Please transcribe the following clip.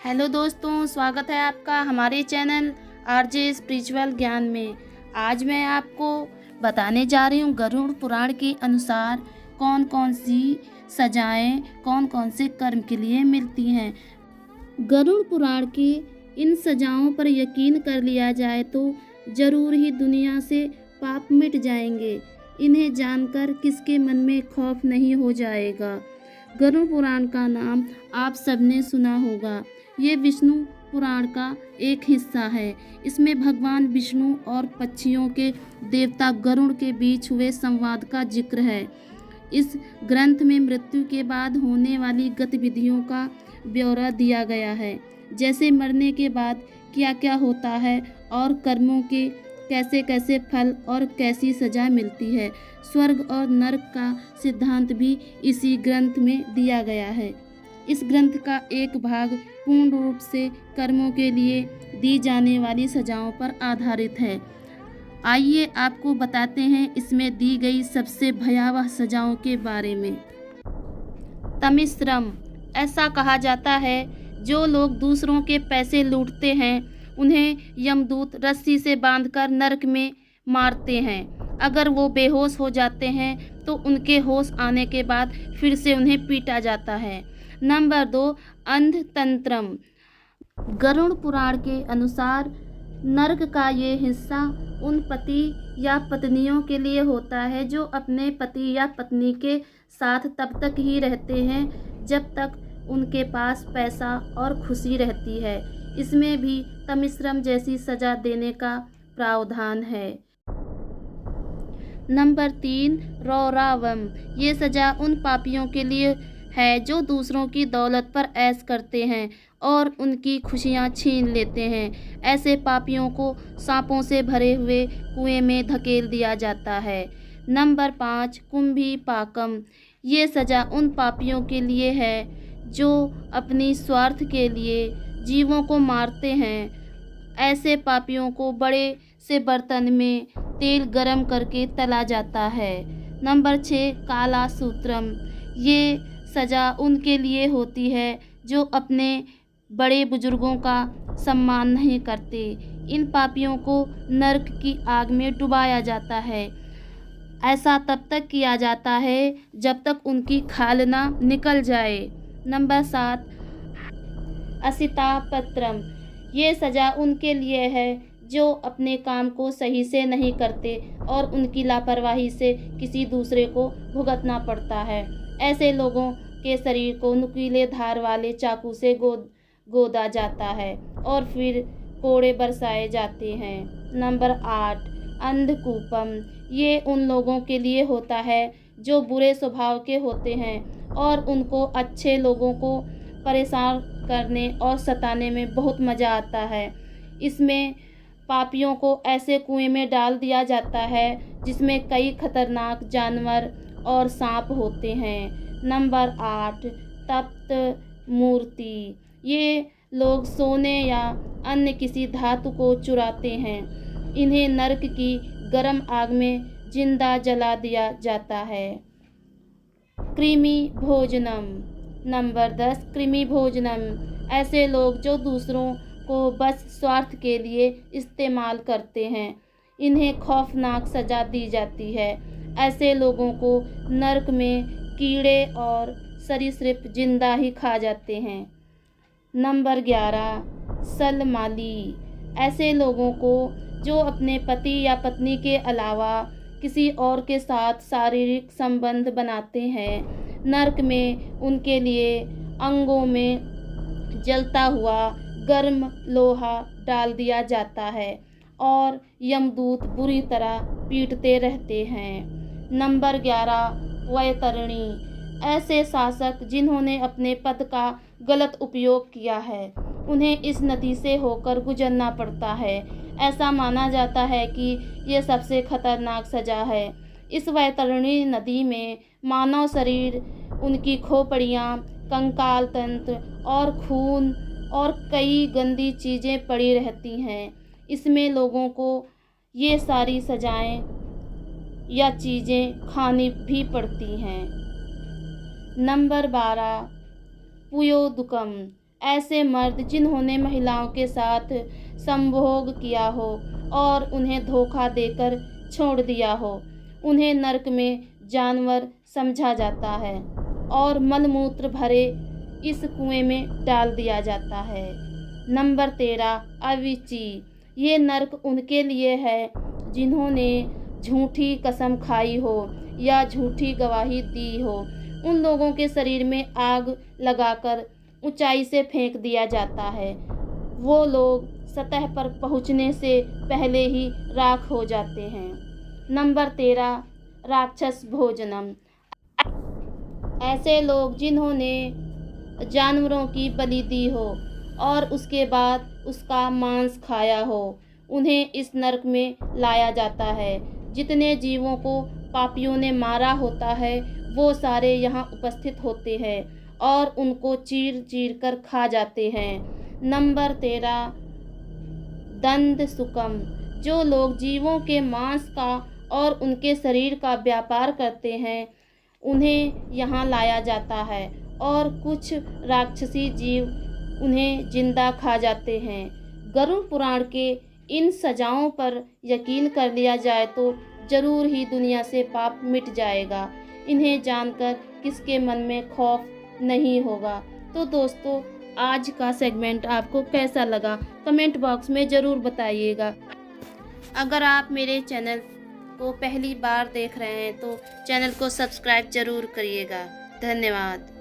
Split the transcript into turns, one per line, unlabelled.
Hello दोस्तों, स्वागत है आपका हमारे चैनल आरजे स्पिरिचुअल ज्ञान में। आज मैं आपको बताने जा रही हूँ गरुड़ पुराण के अनुसार कौन कौन सी सजाएं कौन कौन से कर्म के लिए मिलती हैं। गरुड़ पुराण के इन सजाओं पर यकीन कर लिया जाए तो जरूर ही दुनिया से पाप मिट जाएंगे। इन्हें जानकर किसके मन में खौफ नहीं हो जाएगा। गरुड़ पुराण का नाम आप सबने सुना होगा। ये विष्णु पुराण का एक हिस्सा है। इसमें भगवान विष्णु और पक्षियों के देवता गरुड़ के बीच हुए संवाद का जिक्र है। इस ग्रंथ में मृत्यु के बाद होने वाली गतिविधियों का ब्यौरा दिया गया है, जैसे मरने के बाद क्या क्या होता है और कर्मों के कैसे कैसे फल और कैसी सजा मिलती है। स्वर्ग और नरक का सिद्धांत भी इसी ग्रंथ में दिया गया है। इस ग्रंथ का एक भाग पूर्ण रूप से कर्मों के लिए दी जाने वाली सजाओं पर आधारित है। आइए आपको बताते हैं इसमें दी गई सबसे भयावह सजाओं के बारे में। तमिश्रम, ऐसा कहा जाता है जो लोग दूसरों के पैसे लूटते हैं उन्हें यमदूत रस्सी से बांधकर नरक में मारते हैं। अगर वो बेहोश हो जाते हैं तो उनके होश आने के बाद फिर से उन्हें पीटा जाता है। नंबर 2, अंधतंत्रम। गरुड़ पुराण के अनुसार नरक का ये हिस्सा उन पति या पत्नियों के लिए होता है जो अपने पति या पत्नी के साथ तब तक ही रहते हैं जब तक उनके पास पैसा और खुशी रहती है। इसमें भी तमिश्रम जैसी सजा देने का प्रावधान है। नंबर 3, रौरावम। ये सजा उन पापियों के लिए है जो दूसरों की दौलत पर ऐश करते हैं और उनकी खुशियां छीन लेते हैं। ऐसे पापियों को सांपों से भरे हुए कुएं में धकेल दिया जाता है। नंबर 5, कुंभी पाकम। ये सजा उन पापियों के लिए है जो अपनी स्वार्थ के लिए जीवों को मारते हैं। ऐसे पापियों को बड़े से बर्तन में तेल गरम करके तला जाता है। नंबर 6, काला सूत्रम। ये सजा उनके लिए होती है जो अपने बड़े बुजुर्गों का सम्मान नहीं करते। इन पापियों को नरक की आग में डुबाया जाता है। ऐसा तब तक किया जाता है जब तक उनकी खाल ना निकल जाए। नंबर 7, असितापत्रम। ये सजा उनके लिए है जो अपने काम को सही से नहीं करते और उनकी लापरवाही से किसी दूसरे को भुगतना पड़ता है। ऐसे लोगों के शरीर को नुकीले धार वाले चाकू से गोदा जाता है और फिर कोड़े बरसाए जाते हैं। नंबर 8, अंधकूपम। ये उन लोगों के लिए होता है जो बुरे स्वभाव के होते हैं और उनको अच्छे लोगों को परेशान करने और सताने में बहुत मज़ा आता है। इसमें पापियों को ऐसे कुएं में डाल दिया जाता है जिसमें कई खतरनाक जानवर और सांप होते हैं। नंबर 8, तप्त मूर्ति। ये लोग सोने या अन्य किसी धातु को चुराते हैं। इन्हें नरक की गर्म आग में जिंदा जला दिया जाता है। कृमि भोजनम। नंबर 10, कृमि भोजनम। ऐसे लोग जो दूसरों को बस स्वार्थ के लिए इस्तेमाल करते हैं, इन्हें खौफनाक सजा दी जाती है। ऐसे लोगों को नरक में कीड़े और सरीसृप जिंदा ही खा जाते हैं। नंबर 11, सलमाली। ऐसे लोगों को जो अपने पति या पत्नी के अलावा किसी और के साथ शारीरिक संबंध बनाते हैं, नरक में उनके लिए अंगों में जलता हुआ गर्म लोहा डाल दिया जाता है और यमदूत बुरी तरह पीटते रहते हैं। नंबर 11, वैतरणी। ऐसे शासक जिन्होंने अपने पद का गलत उपयोग किया है उन्हें इस नदी से होकर गुजरना पड़ता है। ऐसा माना जाता है कि ये सबसे खतरनाक सजा है। इस वैतरणी नदी में मानव शरीर, उनकी खोपड़ियाँ, कंकाल तंत्र और खून और कई गंदी चीज़ें पड़ी रहती हैं। इसमें लोगों को ये सारी सजाएं या चीज़ें खानी भी पड़ती हैं। नंबर 12, पुयोदुकम। ऐसे मर्द जिन्होंने महिलाओं के साथ संभोग किया हो और उन्हें धोखा देकर छोड़ दिया हो, उन्हें नरक में जानवर समझा जाता है और मलमूत्र भरे इस कुएं में डाल दिया जाता है। नंबर 13, अविची। ये नरक उनके लिए है जिन्होंने झूठी कसम खाई हो या झूठी गवाही दी हो। उन लोगों के शरीर में आग लगाकर ऊंचाई से फेंक दिया जाता है। वो लोग सतह पर पहुंचने से पहले ही राख हो जाते हैं। नंबर 13, राक्षस भोजनम। ऐसे लोग जिन्होंने जानवरों की बलि दी हो और उसके बाद उसका मांस खाया हो, उन्हें इस नरक में लाया जाता है। जितने जीवों को पापियों ने मारा होता है वो सारे यहाँ उपस्थित होते हैं और उनको चीर चीर कर खा जाते हैं। नंबर 13, दंड सुकम। जो लोग जीवों के मांस का और उनके शरीर का व्यापार करते हैं, उन्हें यहाँ लाया जाता है और कुछ राक्षसी जीव उन्हें जिंदा खा जाते हैं। गरुड़ पुराण के इन सजाओं पर यकीन कर लिया जाए तो जरूर ही दुनिया से पाप मिट जाएगा। इन्हें जानकर किसके मन में खौफ नहीं होगा। तो दोस्तों, आज का सेगमेंट आपको कैसा लगा कमेंट बॉक्स में ज़रूर बताइएगा। अगर आप मेरे चैनल को पहली बार देख रहे हैं तो चैनल को सब्सक्राइब ज़रूर करिएगा। धन्यवाद।